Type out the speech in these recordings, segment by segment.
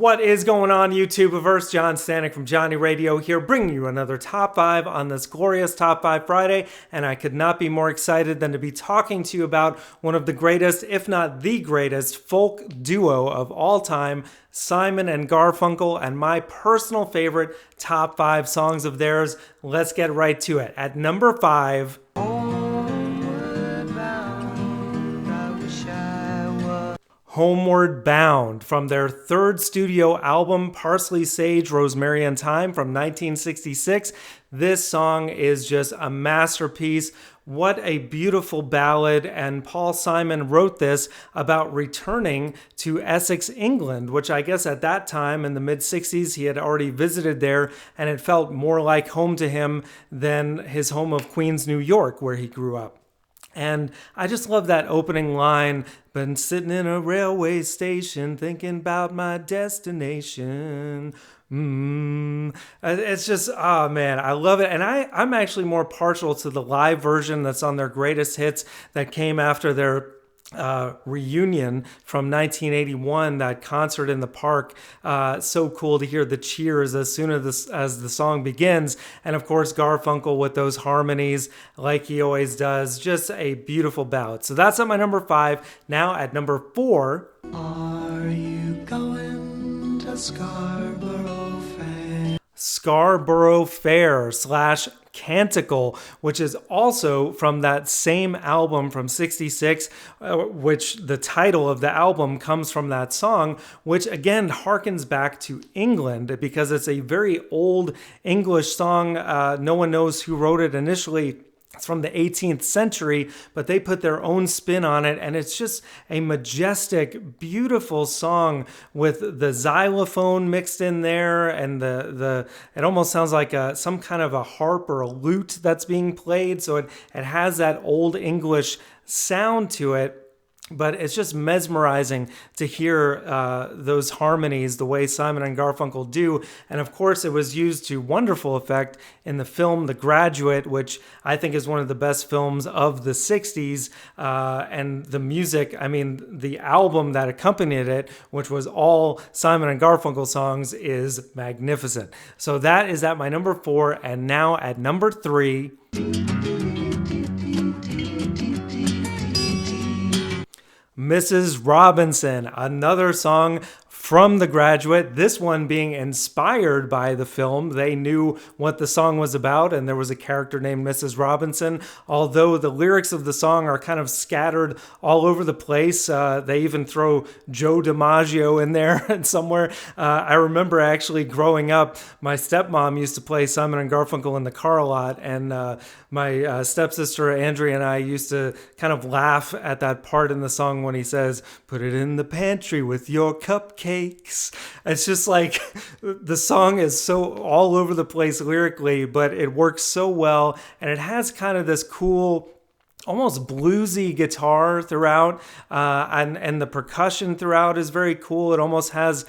What is going on, YouTubeverse? John Stanek from Johnny Radio here, bringing you another Top 5 on this glorious Top 5 Friday, and I could not be more excited than to be talking to you about one of the greatest, if not the greatest, folk duo of all time, Simon and Garfunkel, and my personal favorite Top 5 songs of theirs. Let's get right to it. At number 5... Homeward Bound, from their third studio album, Parsley, Sage, Rosemary, and Thyme from 1966. This song is just a masterpiece. What a beautiful ballad, and Paul Simon wrote this about returning to Essex, England, which I guess at that time in the mid-60s he had already visited there, and it felt more like home to him than his home of Queens, New York, where he grew up. And I just love that opening line, been sitting in a railway station thinking about my destination. It's just, oh man, I love it. And I'm actually more partial to the live version that's on their greatest hits that came after their reunion from 1981, that concert in the park. So cool to hear the cheers as soon as the song begins, and of course Garfunkel with those harmonies like he always does. Just a beautiful ballad. So that's at my number 5. Now at number 4, are you going to Scarborough Fair? Scarborough Fair / Canticle, which is also from that same album from 66, which the title of the album comes from that song, which again harkens back to England because it's a very old English song. No one knows who wrote it initially. It's from the 18th century, but they put their own spin on it, and it's just a majestic, beautiful song with the xylophone mixed in there, and it almost sounds like some kind of a harp or a lute that's being played, so it has that old English sound to it. But it's just mesmerizing to hear those harmonies the way Simon and Garfunkel do. And of course, it was used to wonderful effect in the film The Graduate, which I think is one of the best films of the 60s. And the music, I mean, the album that accompanied it, which was all Simon and Garfunkel songs, is magnificent. So that is at my number 4. And now at number 3... Mrs. Robinson, another song from The Graduate, this one being inspired by the film. They knew what the song was about, and there was a character named Mrs. Robinson. Although the lyrics of the song are kind of scattered all over the place. They even throw Joe DiMaggio in there and somewhere. I remember actually growing up, my stepmom used to play Simon and Garfunkel in the car a lot, and my stepsister Andrea and I used to kind of laugh at that part in the song when he says, "Put it in the pantry with your cupcakes." It's just like the song is so all over the place lyrically, but it works so well, and it has kind of this cool, almost bluesy guitar throughout, and the percussion throughout is very cool. It almost has...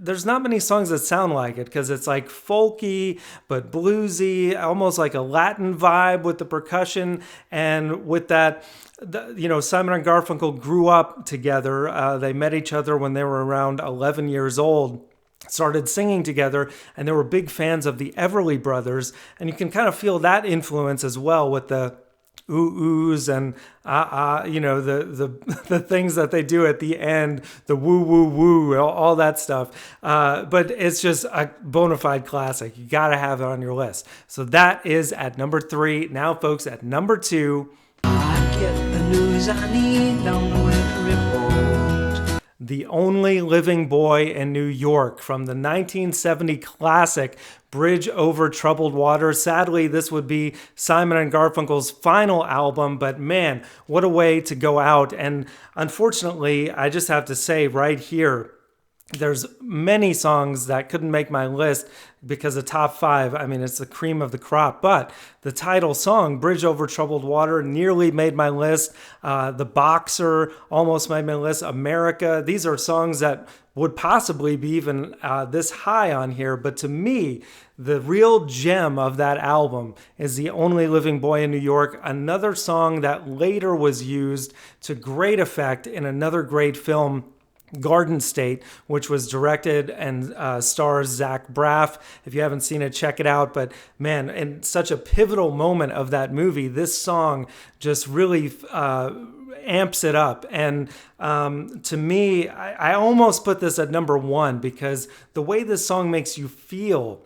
there's not many songs that sound like it because it's like folky but bluesy, almost like a Latin vibe with the percussion. And with that, Simon and Garfunkel grew up together. They met each other when they were around 11 years old. Started singing together, and they were big fans of the Everly Brothers. And you can kind of feel that influence as well with the ooh-oohs and the things that they do at the end, the woo-woo-woo, all that stuff. But it's just a bona fide classic. You got to have it on your list. So that is at number 3. Now, folks, at number 2... I get the news I need on the weather report. The Only Living Boy in New York, from the 1970 classic Bridge Over Troubled Water. Sadly, this would be Simon and Garfunkel's final album, but man, what a way to go out. And unfortunately, I just have to say right here, there's many songs that couldn't make my list because of top 5. I mean, it's the cream of the crop. But the title song, Bridge Over Troubled Water, nearly made my list. The Boxer almost made my list. America. These are songs that would possibly be even this high on here. But to me, the real gem of that album is The Only Living Boy in New York, another song that later was used to great effect in another great film, Garden State, which was directed and stars Zach Braff. If you haven't seen it, check it out. But man, in such a pivotal moment of that movie, this song just really amps it up. And to me, I almost put this at number one because the way this song makes you feel,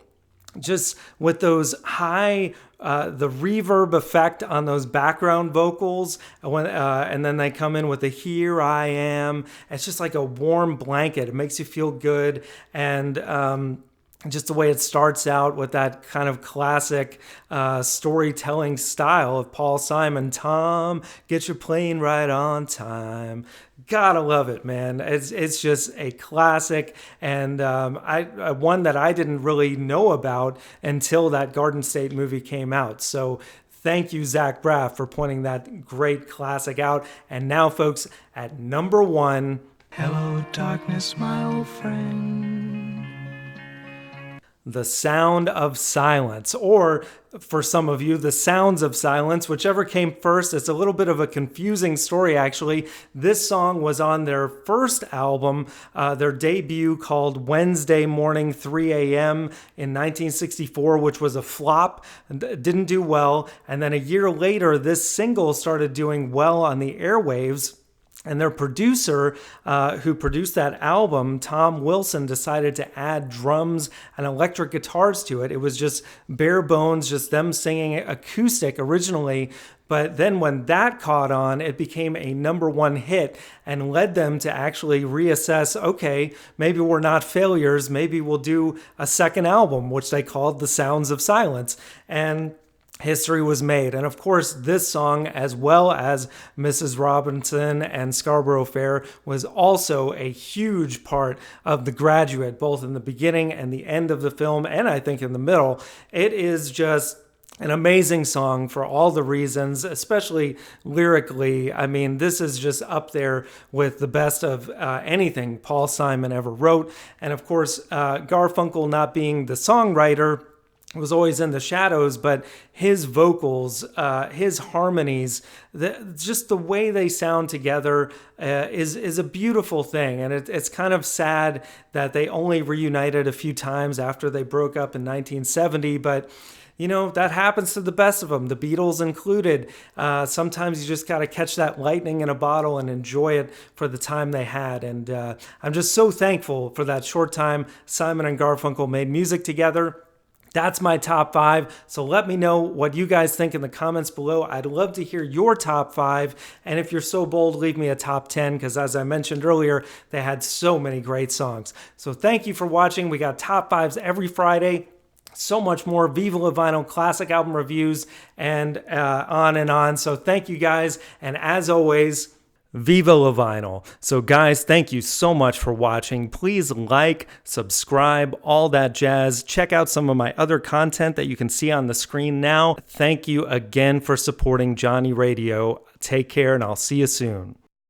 just with those high, the reverb effect on those background vocals, and then they come in with the "Here I Am." It's just like a warm blanket. It makes you feel good, and just the way it starts out with that kind of classic storytelling style of Paul Simon. Tom, get your plane right on time. Gotta love it, man. It's just a classic, and one that I didn't really know about until that Garden State movie came out. So thank you, Zach Braff, for pointing that great classic out. And now, folks, at number one, Hello, darkness, my old friend. The Sound of Silence, or for some of you, The Sounds of Silence, whichever came first. It's a little bit of a confusing story, actually. This song was on their first album, their debut, called Wednesday Morning 3 a.m. in 1964, which was a flop, didn't do well. And then a year later, this single started doing well on the airwaves. And their producer, who produced that album, Tom Wilson, decided to add drums and electric guitars to it. It was just bare bones, just them singing acoustic originally. But then when that caught on, it became a number one hit and led them to actually reassess, okay, maybe we're not failures. Maybe we'll do a second album, which they called The Sounds of Silence. And history was made. And of course, this song, as well as Mrs. Robinson and Scarborough Fair, was also a huge part of The Graduate, both in the beginning and the end of the film, and I think in the middle. It is just an amazing song for all the reasons, especially lyrically. I mean, this is just up there with the best of anything Paul Simon ever wrote. And of course, Garfunkel, not being the songwriter, was always in the shadows, but his vocals, his harmonies, just the way they sound together is a beautiful thing. And it's kind of sad that they only reunited a few times after they broke up in 1970, but you know, that happens to the best of them, the Beatles included. Sometimes you just got to catch that lightning in a bottle and enjoy it for the time they had. And I'm just so thankful for that short time Simon and Garfunkel made music together. That's my top five. So let me know what you guys think in the comments below. I'd love to hear your top five. And if you're so bold, leave me a top 10, because as I mentioned earlier, they had so many great songs. So thank you for watching. We got top fives every Friday. So much more Viva La Vinyl classic album reviews and on and on. So thank you guys. And as always, Viva La Vinyl. So guys, thank you so much for watching. Please like, subscribe, all that jazz. Check out some of my other content that you can see on the screen now. Thank you again for supporting Johnny Radio. Take care, and I'll see you soon.